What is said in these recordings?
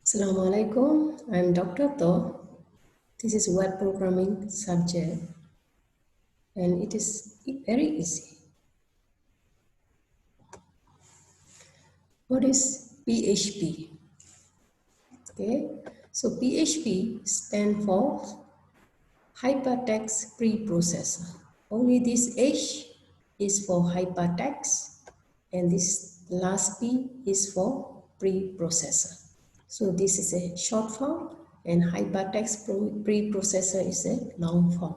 Assalamualaikum, I'm Dr. To. This is web programming subject and it is very easy. What is PHP? Okay, so PHP stands for Hypertext Preprocessor. Only this H is for hypertext and this last P is for preprocessor. So this is a short form and hypertext preprocessor is a long form.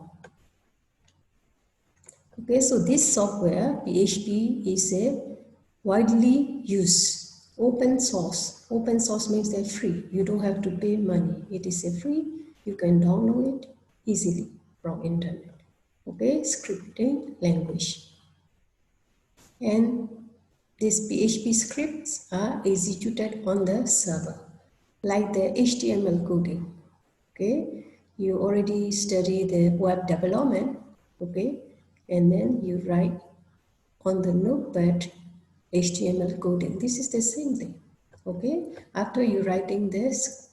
Okay, so this software, PHP, is a widely used open source. Open source means they're free. You don't have to pay money. It is a free. You can download it easily from internet. Okay, scripting language. And these PHP scripts are executed on the server, like the HTML coding. Okay, you already study the web development. Okay, and then you write on the notepad HTML coding. This is the same thing. Okay, after you writing this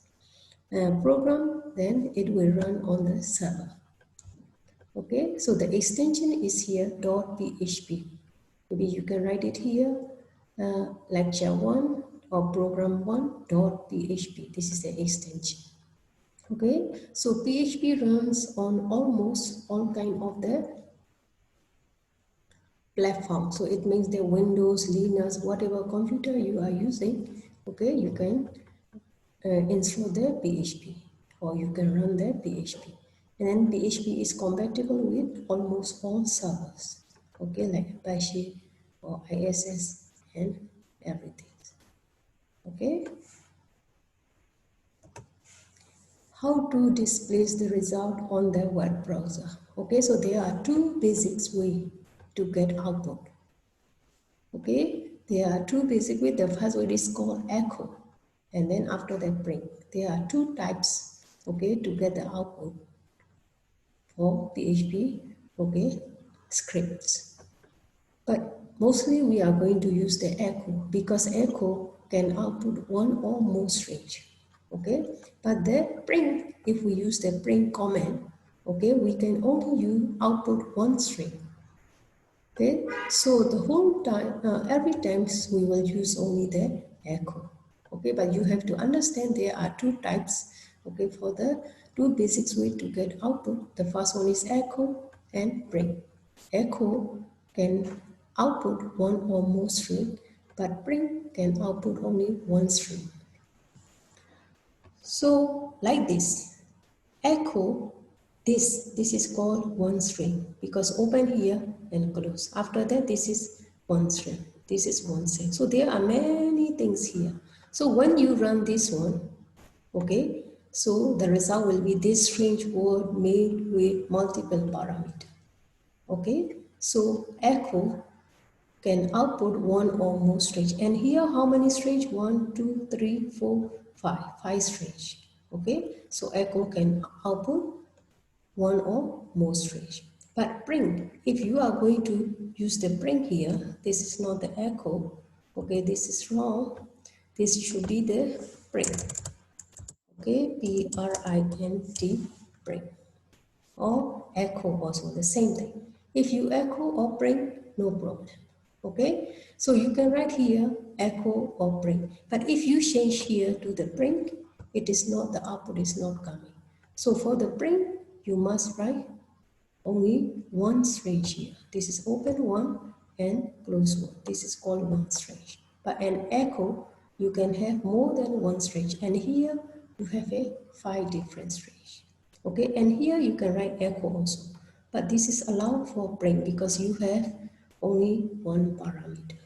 program, then it will run on the server. Okay, so the extension is here .php. Maybe you can write it here, lecture 1 or program 1.php. This is the extension. Okay, so PHP runs on almost all kind of the platform. So it means the Windows, Linux, whatever computer you are using, okay, you can install the PHP or you can run the PHP. And then PHP is compatible with almost all servers, okay, like Apache or ISS and everything. Okay. How to display the result on the web browser. Okay, so there are two basic ways to get output. Okay, there are two basic ways. The first way is called echo, and then after that print. There are two types, okay, to get the output for PHP, okay, scripts. But mostly we are going to use the echo because echo can output one or more strings. Okay, but the print, if we use the print command, okay, we can only use output one string. Okay, so the whole time, every time we will use only the echo. Okay, but you have to understand there are two types. Okay, for the two basics way to get output. The first one is echo and print. Echo can output one or more string, but print can output only one string. So like this, echo, this is called one string because open here and close. After that, this is one string. This is one string. So there are many things here. So when you run this one, okay, so the result will be this strange word made with multiple parameters. Okay, so echo can output one or more strings. And here, how many strings? 1, 2, 3, 4, 5. 5 strings. Okay, so echo can output one or more strings. But print, if you are going to use the print here, this is not the echo. Okay, this is wrong. This should be the print. Okay, P-R-I-N-T, print. Or echo also, the same thing. If you echo or print, no problem. Okay, so you can write here echo or print. But if you change here to the print, it is not, the output is not coming. So for the print, you must write only one string here. This is open one and close one. This is called one string. But an echo, you can have more than one string. And here you have 5 different strings. Okay, and here you can write echo also. But this is allowed for print because you have only one parameter.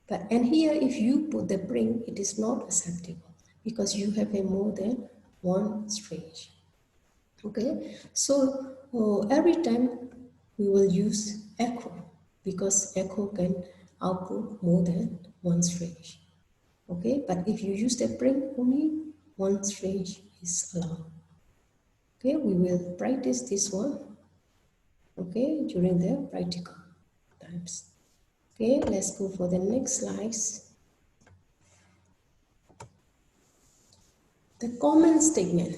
But and here if you put the print, it is not acceptable because you have a more than one string. Okay, so every time we will use echo because echo can output more than one string. Okay, but if you use the print, only one string is allowed. Okay, we will practice this one, okay, during the practical times. Okay, let's go for the next slides. The comment statement.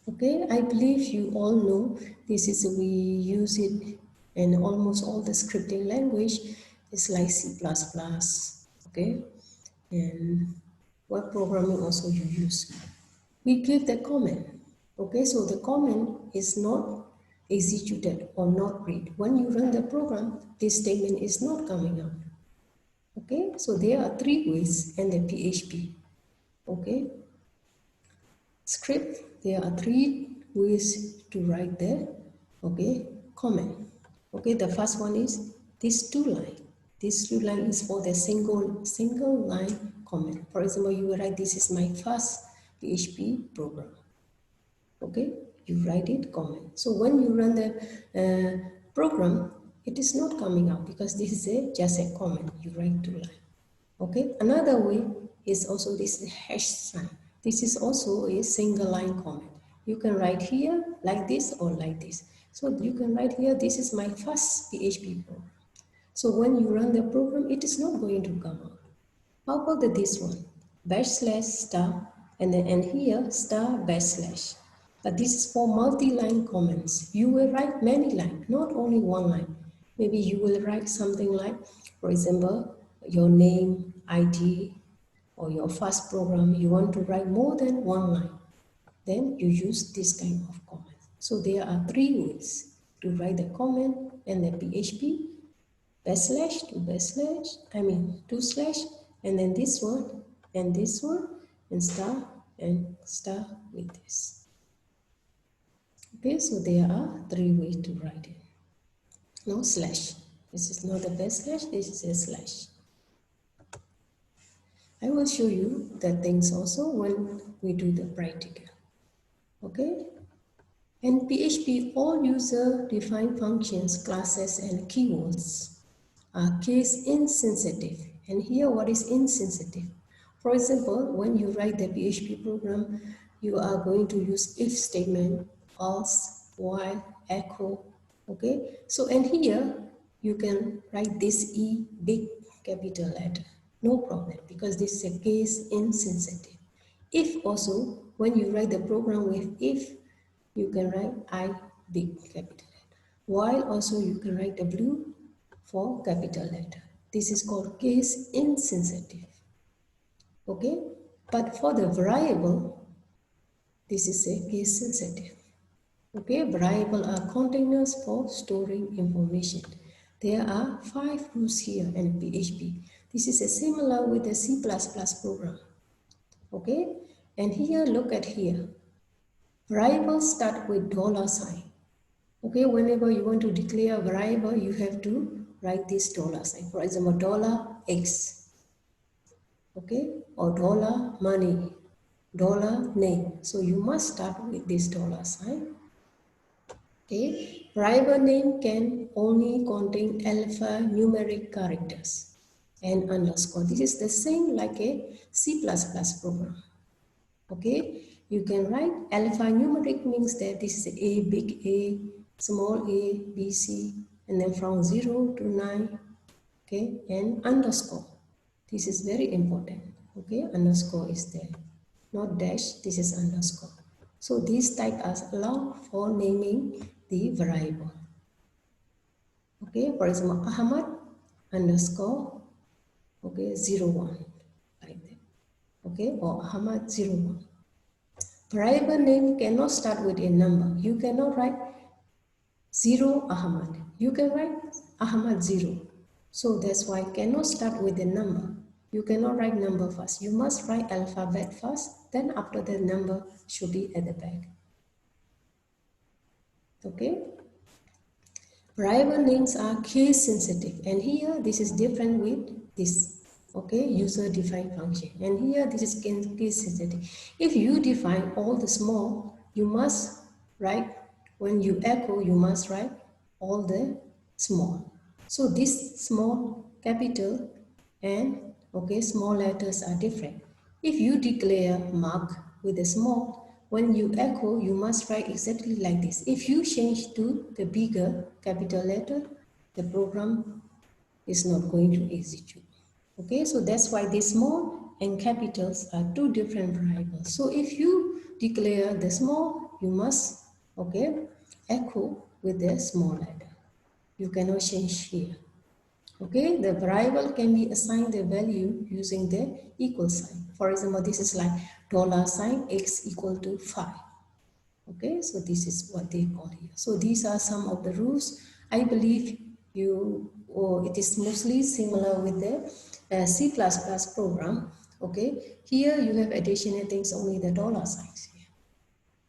Okay, I believe you all know this is, we use it in almost all the scripting language. It's like C++, okay, and web programming also you use. We give the comment. Okay, so the comment is not executed or not read. When you run the program, this statement is not coming out. Okay, so there are three ways in the PHP. Okay, script, there are three ways to write the, okay, comment. Okay, the first one is this two line. This two line is for the single line comment. For example, you will write, this is my first PHP program. Okay, you write it, comment. So when you run the program, it is not coming out because this is just a comment. You write two line. Okay, another way is also this hash sign. This is also a single line comment. You can write here like this or like this. So you can write here, this is my first PHP program. So when you run the program, it is not going to come out. How about this one? Backslash star and then and here star backslash. But this is for multi-line comments. You will write many lines, not only one line. Maybe you will write something like, for example, your name, ID, or your first program. You want to write more than one line. Then you use this kind of comment. So there are three ways to write the comment in the PHP. Backslash to backslash, two slash, and then this one, and star with this. Okay, so there are three ways to write it. No slash. This is not a backslash, this is a slash. I will show you the things also when we do the practical. Okay? In PHP, all user-defined functions, classes, and keywords are case insensitive. And here, what is insensitive? For example, when you write the PHP program, you are going to use if statement, else, while, echo. Okay, so and here you can write this E big capital letter, no problem, because this is a case insensitive. If also, when you write the program with if, you can write I big capital letter. While also you can write W for capital letter. This is called case insensitive. Okay, but for the variable, this is a case sensitive. Okay, variable are containers for storing information. There are 5 rules here in PHP. This is a similar with the C++ program. Okay, and here, look at here. Variables start with $sign. Okay, whenever you want to declare a variable, you have to write this $sign. For example, $x, okay, or $money, $name. So you must start with this $sign. Okay, variable name can only contain alphanumeric characters and underscore. This is the same like a C++ program. Okay, you can write alphanumeric means that this is A, big A, small a, B, C, and then from 0 to 9, okay, and underscore. This is very important, okay, underscore is there, not dash, this is underscore. So these types allow for naming the variable. Okay, for example, Ahmad underscore, okay, 01, like that, okay, or Ahmad 01. Variable name cannot start with a number. You cannot write 0 Ahmad. You can write Ahmad 0. So that's why cannot start with a number. You cannot write number first. You must write alphabet first. Then after the number should be at the back. Okay. Variable names are case sensitive. And here this is different with this. Okay, user defined function. And here this is case sensitive. If you define all the small, you must write, when you echo, you must write all the small. So this small, capital, and okay, small letters are different. If you declare mark with a small, when you echo, you must write exactly like this. If you change to the bigger capital letter, the program is not going to execute. Okay, so that's why this small and capitals are two different variables. So if you declare the small, you must, okay, echo with the small letter. You cannot change here. Okay, the variable can be assigned the value using the equal sign. For example, this is like $sign x equal to 5. Okay, so this is what they call here. So these are some of the rules. I believe it is mostly similar with the C++ program. Okay, here you have additional things, only the $signs here.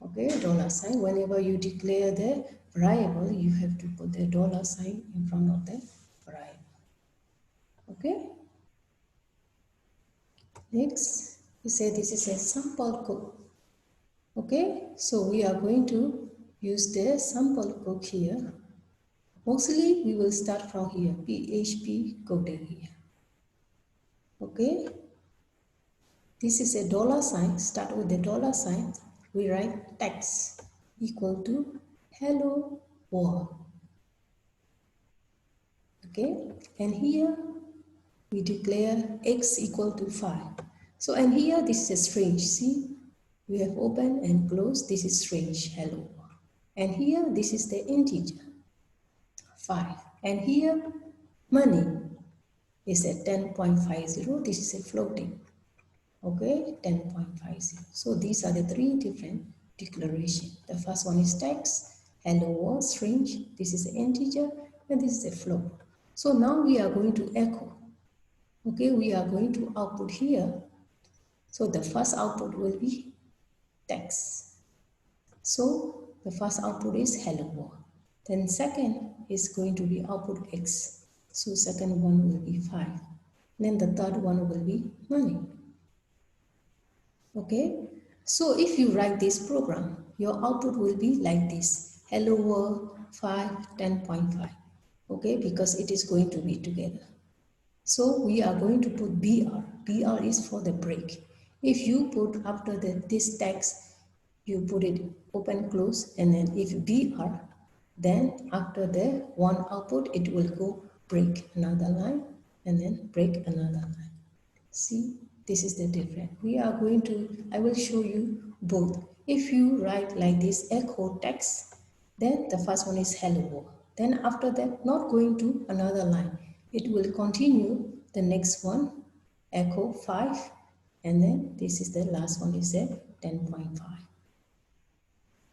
Okay, $sign. Whenever you declare the variable, you have to put the $sign in front of the variable. Okay. Next, we say this is a sample code. Okay, so we are going to use the sample code here. Mostly we will start from here, PHP coding here. Okay, this is a $sign, start with the $sign. We write text equal to hello world. Okay, and here we declare x equal to 5. So, and here this is a string, see? We have open and close, this is range, hello. And here, this is the integer, 5. And here, money is at 10.50, this is a floating, okay, 10.50. So these are the three different declarations. The first one is text, hello world, string, this is an integer, and this is a float. So now we are going to echo, okay, we are going to output here. So the first output will be text. So the first output is hello world. Then second is going to be output x. So second one will be 5. Then the third one will be money. Okay. So if you write this program, your output will be like this. Hello world 5, 10.5. Okay, because it is going to be together. So we are going to put BR. BR is for the break. If you put after this text, you put it open, close, and then if BR, then after the one output, it will go break another line and then break another line. See, this is the difference. We are going to, I will show you both. If you write like this echo text, then the first one is hello world. Then after that, not going to another line. It will continue the next one, echo 5, and then this is the last one is a 10.5.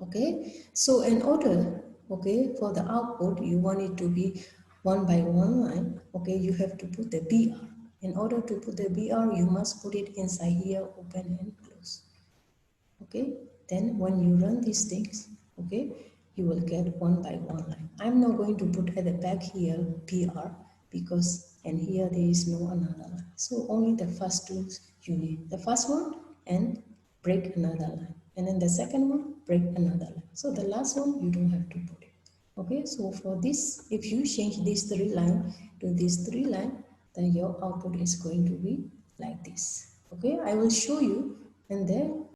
Okay, so in order, okay, for the output, you want it to be one by one line. Okay, you have to put the BR. In order to put the BR, you must put it inside here, open and close. Okay, then when you run these things, okay, you will get one by one line. I'm not going to put at the back here BR because and here there is no another line. So only the first two you need. The first one and break another line. And then the second one, break another line. So the last one, you don't have to put it. Okay, so for this, if you change these three lines to these three lines, then your output is going to be like this. Okay, I will show you and then